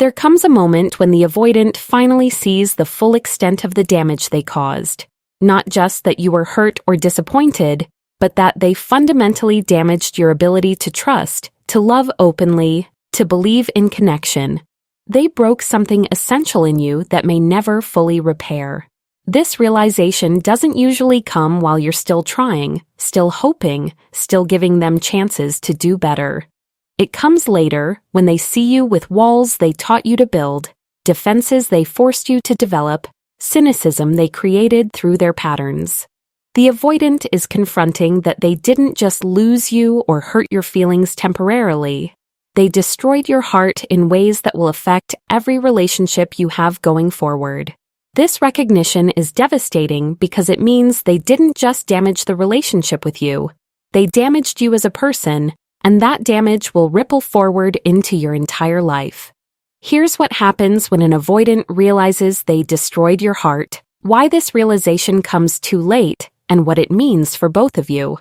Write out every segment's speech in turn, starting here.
There comes a moment when the avoidant finally sees the full extent of the damage they caused. Not just that you were hurt or disappointed, but that they fundamentally damaged your ability to trust, to love openly, to believe in connection. They broke something essential in you that may never fully repair. This realization doesn't usually come while you're still trying, still hoping, still giving them chances to do better. It comes later, when they see you with walls they taught you to build, defenses they forced you to develop, cynicism they created through their patterns. The avoidant is confronting that they didn't just lose you or hurt your feelings temporarily. They destroyed your heart in ways that will affect every relationship you have going forward. This recognition is devastating because it means they didn't just damage the relationship with you. They damaged you as a person, and that damage will ripple forward into your entire life. Here's what happens when an avoidant realizes they destroyed your heart, why this realization comes too late, and what it means for both of you.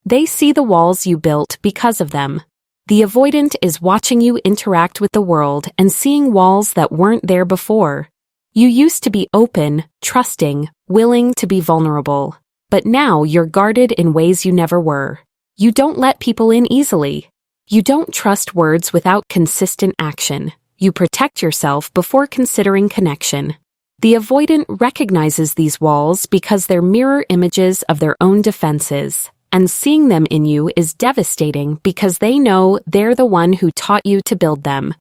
They see the walls you built because of them. The avoidant is watching you interact with the world and seeing walls that weren't there before. You used to be open, trusting, willing to be vulnerable, but now you're guarded in ways you never were. You don't let people in easily. You don't trust words without consistent action. You protect yourself before considering connection. The avoidant recognizes these walls because they're mirror images of their own defenses, and seeing them in you is devastating because they know they're the one who taught you to build them.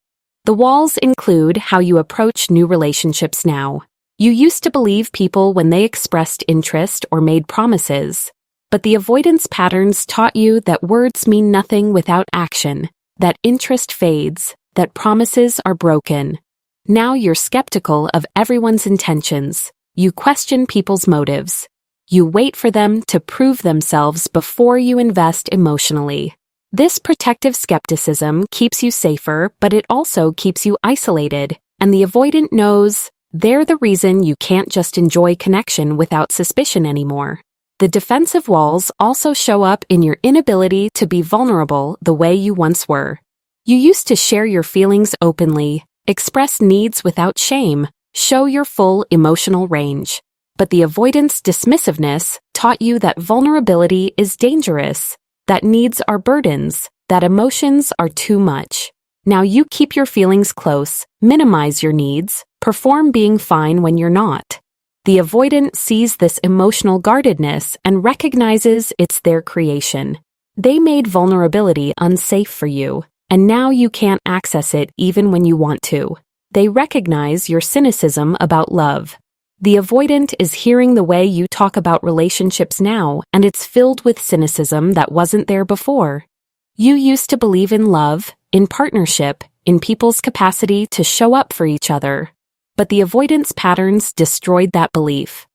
The walls include how you approach new relationships now. You used to believe people when they expressed interest or made promises. But the avoidance patterns taught you that words mean nothing without action, that interest fades, that promises are broken. Now you're skeptical of everyone's intentions. You question people's motives. You wait for them to prove themselves before you invest emotionally. This protective skepticism keeps you safer, but it also keeps you isolated, and the avoidant knows they're the reason you can't just enjoy connection without suspicion anymore. The defensive walls also show up in your inability to be vulnerable the way you once were. You used to share your feelings openly, express needs without shame, show your full emotional range. But the avoidance dismissiveness taught you that vulnerability is dangerous, that needs are burdens, that emotions are too much. Now you keep your feelings close, minimize your needs, perform being fine when you're not. The avoidant sees this emotional guardedness and recognizes it's their creation. They made vulnerability unsafe for you, and now you can't access it even when you want to. They recognize your cynicism about love. The avoidant is hearing the way you talk about relationships now, and it's filled with cynicism that wasn't there before. You used to believe in love, in partnership, in people's capacity to show up for each other. But the avoidance patterns destroyed that belief.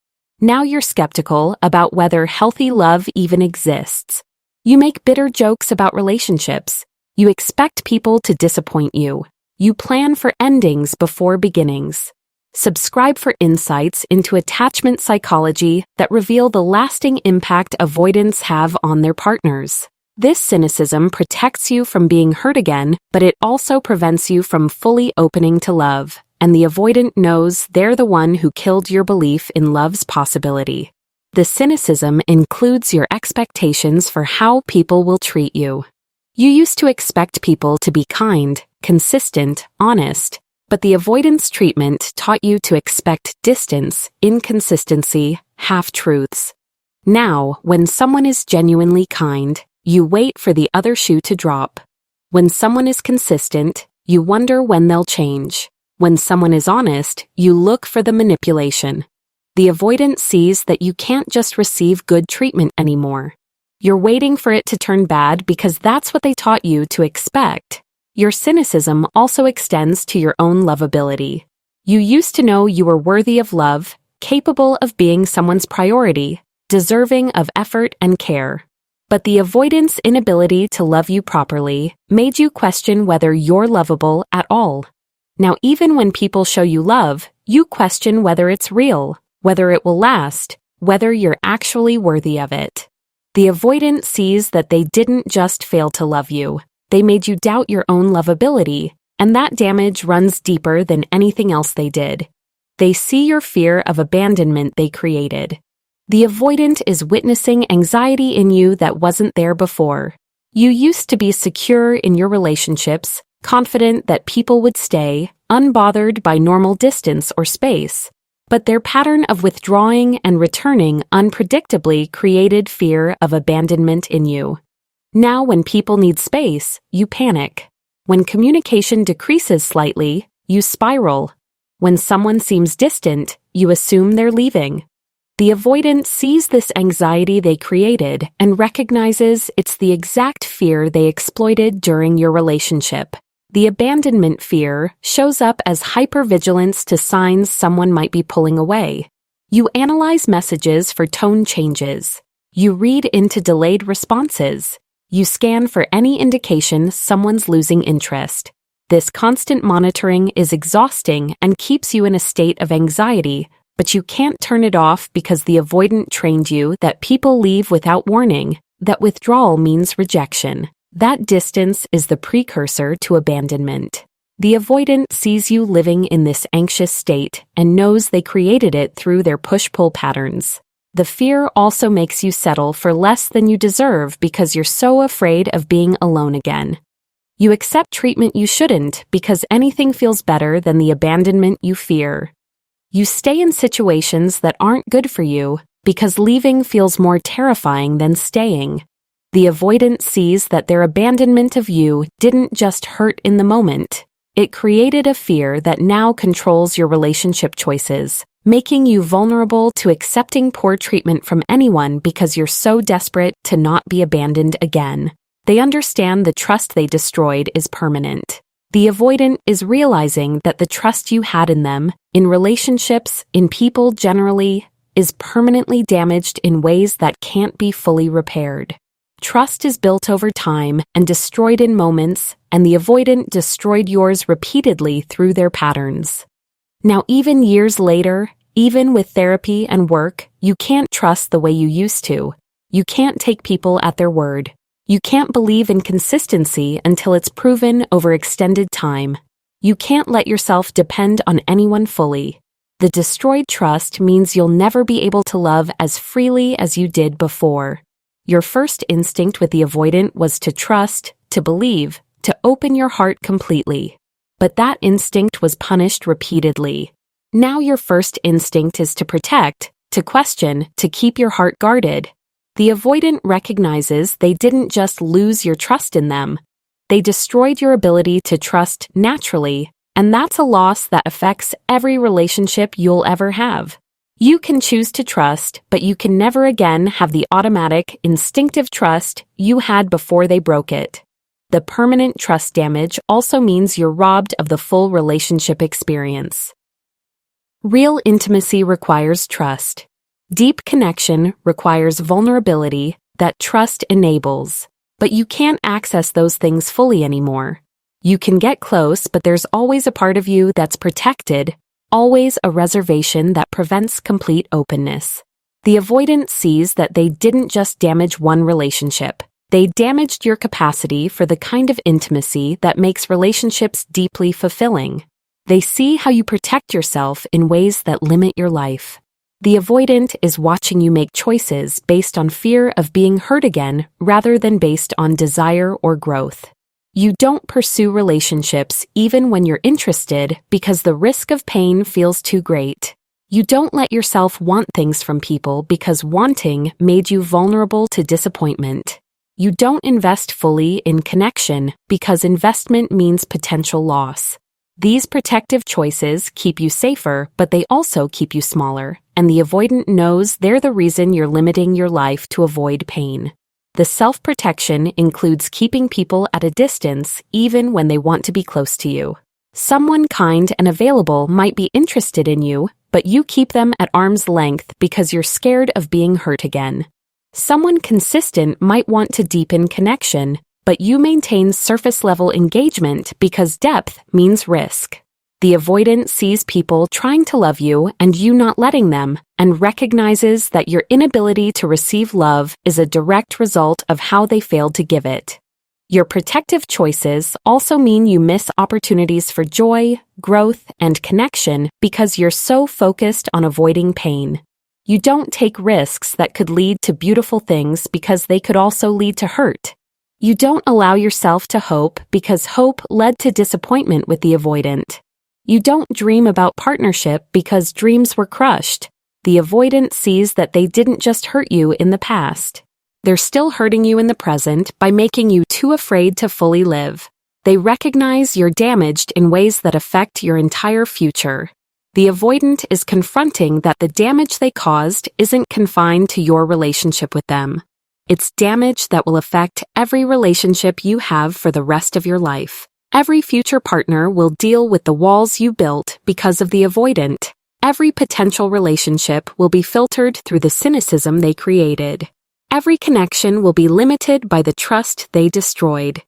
Now you're skeptical about whether healthy love even exists. You make bitter jokes about relationships. You expect people to disappoint you. You plan for endings before beginnings. Subscribe for insights into attachment psychology that reveal the lasting impact avoidants have on their partners. This cynicism protects you from being hurt again, but it also prevents you from fully opening to love. And the avoidant knows they're the one who killed your belief in love's possibility. The cynicism includes your expectations for how people will treat you. You used to expect people to be kind, consistent, honest, but the avoidance treatment taught you to expect distance, inconsistency, half-truths. Now, when someone is genuinely kind, you wait for the other shoe to drop. When someone is consistent, you wonder when they'll change. When someone is honest, you look for the manipulation. The avoidant sees that you can't just receive good treatment anymore. You're waiting for it to turn bad because that's what they taught you to expect. Your cynicism also extends to your own lovability. You used to know you were worthy of love, capable of being someone's priority, deserving of effort and care. But the avoidant's inability to love you properly made you question whether you're lovable at all. Now, even when people show you love, you question whether it's real, whether it will last, whether you're actually worthy of it. The avoidant sees that they didn't just fail to love you. They made you doubt your own lovability, and that damage runs deeper than anything else they did. They see your fear of abandonment they created. The avoidant is witnessing anxiety in you that wasn't there before. You used to be secure in your relationships, confident that people would stay, unbothered by normal distance or space. But their pattern of withdrawing and returning unpredictably created fear of abandonment in you. Now when people need space, you panic. When communication decreases slightly, you spiral. When someone seems distant, you assume they're leaving. The avoidant sees this anxiety they created and recognizes it's the exact fear they exploited during your relationship. The abandonment fear shows up as hypervigilance to signs someone might be pulling away. You analyze messages for tone changes. You read into delayed responses. You scan for any indication someone's losing interest. This constant monitoring is exhausting and keeps you in a state of anxiety, but you can't turn it off because the avoidant trained you that people leave without warning, that withdrawal means rejection. That distance is the precursor to abandonment. The avoidant sees you living in this anxious state and knows they created it through their push-pull patterns. The fear also makes you settle for less than you deserve because you're so afraid of being alone again. You accept treatment you shouldn't because anything feels better than the abandonment you fear. You stay in situations that aren't good for you because leaving feels more terrifying than staying. The avoidant sees that their abandonment of you didn't just hurt in the moment. It created a fear that now controls your relationship choices, making you vulnerable to accepting poor treatment from anyone because you're so desperate to not be abandoned again. They understand the trust they destroyed is permanent. The avoidant is realizing that the trust you had in them, in relationships, in people generally, is permanently damaged in ways that can't be fully repaired. Trust is built over time and destroyed in moments, and the avoidant destroyed yours repeatedly through their patterns. Now, even years later, even with therapy and work, you can't trust the way you used to. You can't take people at their word. You can't believe in consistency until it's proven over extended time. You can't let yourself depend on anyone fully. The destroyed trust means you'll never be able to love as freely as you did before. Your first instinct with the avoidant was to trust, to believe, to open your heart completely. But that instinct was punished repeatedly. Now your first instinct is to protect, to question, to keep your heart guarded. The avoidant recognizes they didn't just lose your trust in them. They destroyed your ability to trust naturally, and that's a loss that affects every relationship you'll ever have. You can choose to trust, but you can never again have the automatic, instinctive trust you had before they broke it. The permanent trust damage also means you're robbed of the full relationship experience. Real intimacy requires trust. Deep connection requires vulnerability that trust enables, but you can't access those things fully anymore. You can get close, but there's always a part of you that's protected, always a reservation that prevents complete openness. The avoidant sees that they didn't just damage one relationship. They damaged your capacity for the kind of intimacy that makes relationships deeply fulfilling. They see how you protect yourself in ways that limit your life. The avoidant is watching you make choices based on fear of being hurt again rather than based on desire or growth. You don't pursue relationships even when you're interested because the risk of pain feels too great. You don't let yourself want things from people because wanting made you vulnerable to disappointment. You don't invest fully in connection because investment means potential loss. These protective choices keep you safer, but they also keep you smaller, and the avoidant knows they're the reason you're limiting your life to avoid pain. The self-protection includes keeping people at a distance even when they want to be close to you. Someone kind and available might be interested in you, but you keep them at arm's length because you're scared of being hurt again. Someone consistent might want to deepen connection, but you maintain surface-level engagement because depth means risk. The avoidant sees people trying to love you and you not letting them, and recognizes that your inability to receive love is a direct result of how they failed to give it. Your protective choices also mean you miss opportunities for joy, growth, and connection because you're so focused on avoiding pain. You don't take risks that could lead to beautiful things because they could also lead to hurt. You don't allow yourself to hope because hope led to disappointment with the avoidant. You don't dream about partnership because dreams were crushed. The avoidant sees that they didn't just hurt you in the past. They're still hurting you in the present by making you too afraid to fully live. They recognize you're damaged in ways that affect your entire future. The avoidant is confronting that the damage they caused isn't confined to your relationship with them. It's damage that will affect every relationship you have for the rest of your life. Every future partner will deal with the walls you built because of the avoidant. Every potential relationship will be filtered through the cynicism they created. Every connection will be limited by the trust they destroyed.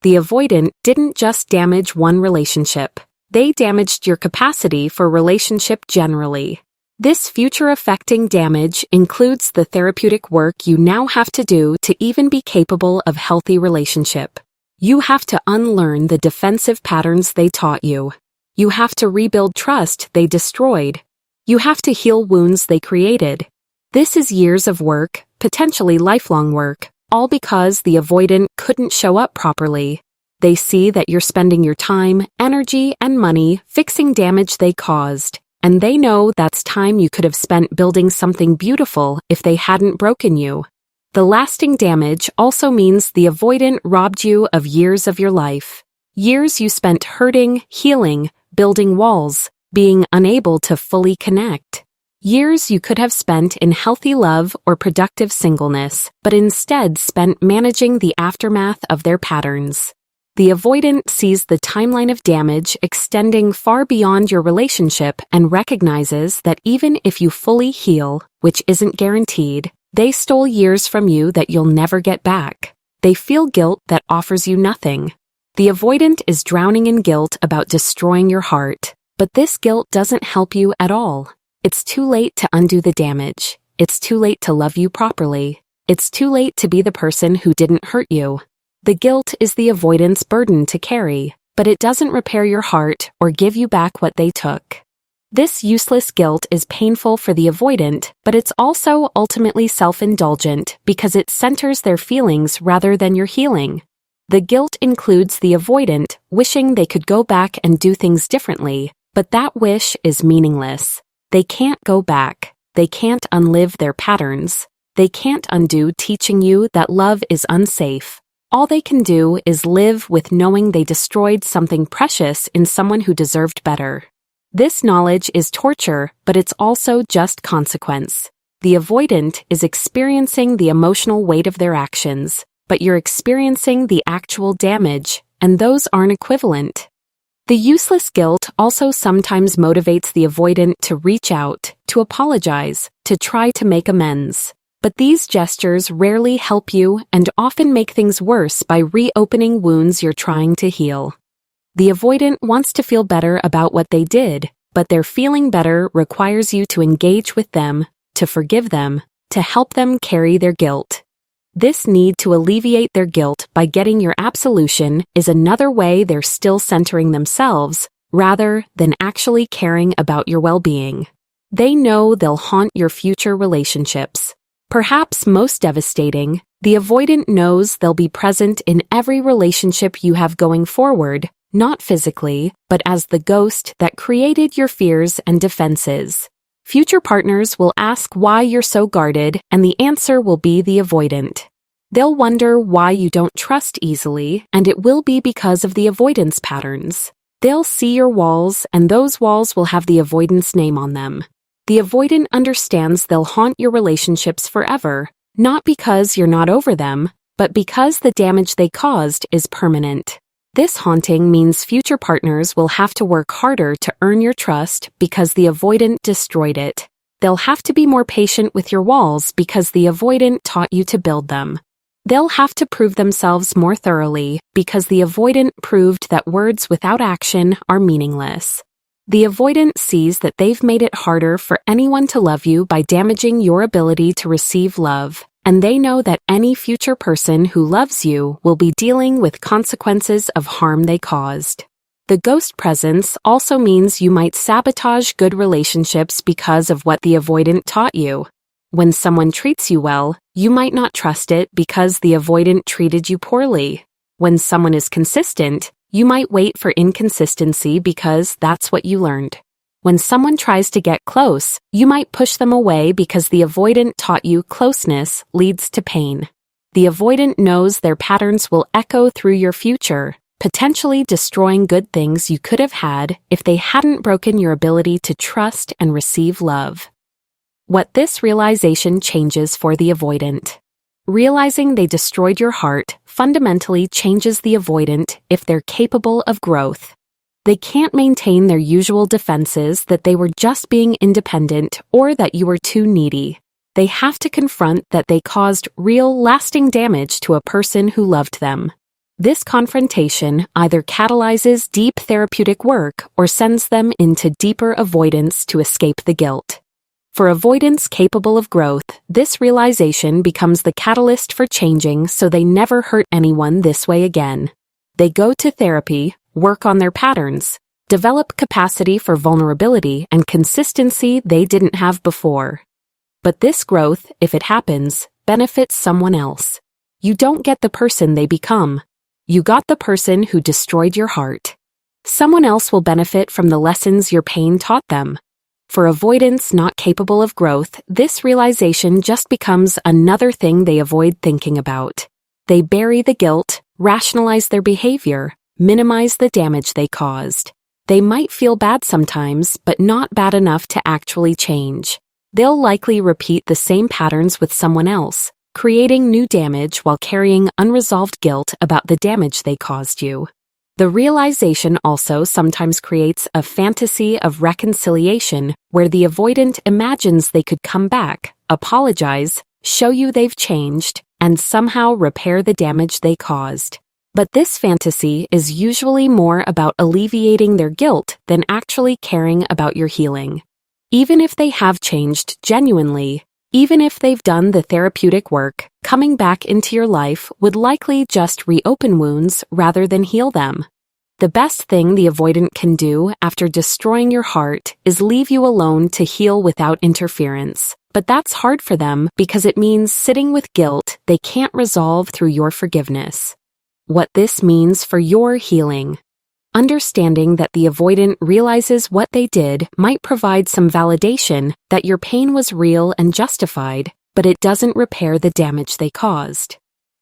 The avoidant didn't just damage one relationship. They damaged your capacity for relationship generally. This future-affecting damage includes the therapeutic work you now have to do to even be capable of healthy relationship. You have to unlearn the defensive patterns they taught you. You have to rebuild trust they destroyed. You have to heal wounds they created. This is years of work, potentially lifelong work, all because the avoidant couldn't show up properly. They see that you're spending your time, energy, and money fixing damage they caused, and they know that's time you could have spent building something beautiful if they hadn't broken you. The lasting damage also means the avoidant robbed you of years of your life. Years you spent hurting, healing, building walls, being unable to fully connect. Years you could have spent in healthy love or productive singleness, but instead spent managing the aftermath of their patterns. The avoidant sees the timeline of damage extending far beyond your relationship and recognizes that even if you fully heal, which isn't guaranteed, they stole years from you that you'll never get back. They feel guilt that offers you nothing. The avoidant is drowning in guilt about destroying your heart, but this guilt doesn't help you at all. It's too late to undo the damage. It's too late to love you properly. It's too late to be the person who didn't hurt you. The guilt is the avoidant's burden to carry, but it doesn't repair your heart or give you back what they took. This useless guilt is painful for the avoidant, but it's also ultimately self-indulgent because it centers their feelings rather than your healing. The guilt includes the avoidant wishing they could go back and do things differently, but that wish is meaningless. They can't go back. They can't unlive their patterns. They can't undo teaching you that love is unsafe. All they can do is live with knowing they destroyed something precious in someone who deserved better. This knowledge is torture, but it's also just consequence. The avoidant is experiencing the emotional weight of their actions, but you're experiencing the actual damage, and those aren't equivalent. The useless guilt also sometimes motivates the avoidant to reach out, to apologize, to try to make amends. But these gestures rarely help you and often make things worse by reopening wounds you're trying to heal. The avoidant wants to feel better about what they did, but their feeling better requires you to engage with them, to forgive them, to help them carry their guilt. This need to alleviate their guilt by getting your absolution is another way they're still centering themselves, rather than actually caring about your well-being. They know they'll haunt your future relationships. Perhaps most devastating, the avoidant knows they'll be present in every relationship you have going forward, not physically, but as the ghost that created your fears and defenses. Future partners will ask why you're so guarded, and the answer will be the avoidant. They'll wonder why you don't trust easily, and it will be because of the avoidance patterns. They'll see your walls, and those walls will have the avoidance name on them. The avoidant understands they'll haunt your relationships forever, not because you're not over them, but because the damage they caused is permanent. This haunting means future partners will have to work harder to earn your trust because the avoidant destroyed it. They'll have to be more patient with your walls because the avoidant taught you to build them. They'll have to prove themselves more thoroughly because the avoidant proved that words without action are meaningless. The avoidant sees that they've made it harder for anyone to love you by damaging your ability to receive love, and they know that any future person who loves you will be dealing with consequences of harm they caused. The ghost presence also means you might sabotage good relationships because of what the avoidant taught you. When someone treats you well, you might not trust it because the avoidant treated you poorly. When someone is consistent, you might wait for inconsistency because that's what you learned. When someone tries to get close, you might push them away because the avoidant taught you closeness leads to pain. The avoidant knows their patterns will echo through your future, potentially destroying good things you could have had if they hadn't broken your ability to trust and receive love. What this realization changes for the avoidant. Realizing they destroyed your heart fundamentally changes the avoidant if they're capable of growth. They can't maintain their usual defenses that they were just being independent or that you were too needy. They have to confront that they caused real, lasting damage to a person who loved them. This confrontation either catalyzes deep therapeutic work or sends them into deeper avoidance to escape the guilt. For avoidants capable of growth, this realization becomes the catalyst for changing so they never hurt anyone this way again. They go to therapy, work on their patterns, develop capacity for vulnerability and consistency they didn't have before. But this growth, if it happens, benefits someone else. You don't get the person they become. You got the person who destroyed your heart. Someone else will benefit from the lessons your pain taught them. For avoidants not capable of growth, this realization just becomes another thing they avoid thinking about. They bury the guilt, rationalize their behavior, minimize the damage they caused. They might feel bad sometimes, but not bad enough to actually change. They'll likely repeat the same patterns with someone else, creating new damage while carrying unresolved guilt about the damage they caused you. The realization also sometimes creates a fantasy of reconciliation where the avoidant imagines they could come back, apologize, show you they've changed, and somehow repair the damage they caused. But this fantasy is usually more about alleviating their guilt than actually caring about your healing. Even if they have changed genuinely, even if they've done the therapeutic work, coming back into your life would likely just reopen wounds rather than heal them. The best thing the avoidant can do after destroying your heart is leave you alone to heal without interference. But that's hard for them because it means sitting with guilt they can't resolve through your forgiveness. What this means for your healing. Understanding that the avoidant realizes what they did might provide some validation that your pain was real and justified, but it doesn't repair the damage they caused.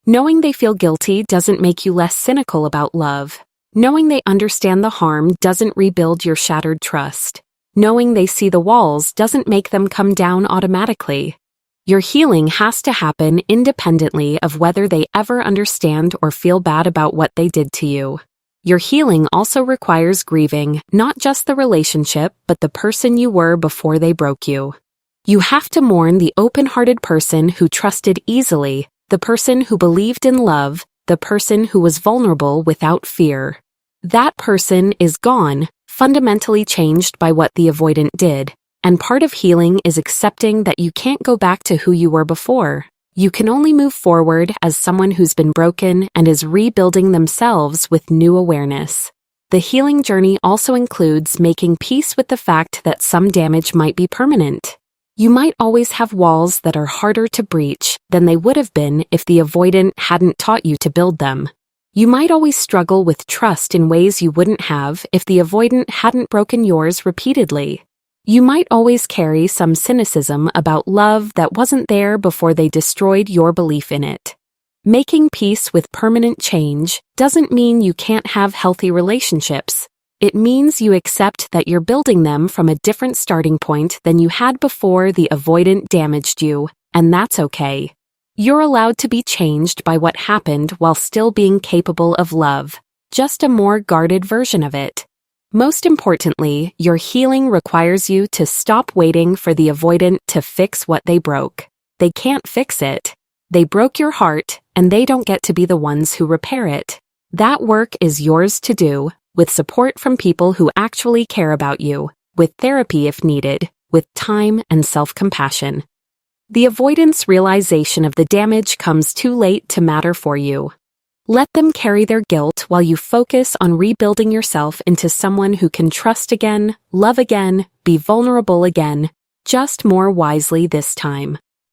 Knowing they feel guilty doesn't make you less cynical about love. Knowing they understand the harm doesn't rebuild your shattered trust. Knowing they see the walls doesn't make them come down automatically. Your healing has to happen independently of whether they ever understand or feel bad about what they did to you. Your healing also requires grieving not just the relationship, but the person you were before they broke you. You have to mourn the open-hearted person who trusted easily, the person who believed in love, the person who was vulnerable without fear. That person is gone, fundamentally changed by what the avoidant did, and part of healing is accepting that you can't go back to who you were before. You can only move forward as someone who's been broken and is rebuilding themselves with new awareness. The healing journey also includes making peace with the fact that some damage might be permanent. You might always have walls that are harder to breach than they would have been if the avoidant hadn't taught you to build them. You might always struggle with trust in ways you wouldn't have if the avoidant hadn't broken yours repeatedly. You might always carry some cynicism about love that wasn't there before they destroyed your belief in it. Making peace with permanent change doesn't mean you can't have healthy relationships. It means you accept that you're building them from a different starting point than you had before the avoidant damaged you, and that's okay. You're allowed to be changed by what happened while still being capable of love, just a more guarded version of it. Most importantly, your healing requires you to stop waiting for the avoidant to fix what they broke. They can't fix it. They broke your heart, and they don't get to be the ones who repair it. That work is yours to do, with support from people who actually care about you, with therapy if needed, with time and self-compassion. The avoidant's realization of the damage comes too late to matter for you. Let them carry their guilt while you focus on rebuilding yourself into someone who can trust again, love again, be vulnerable again, just more wisely this time.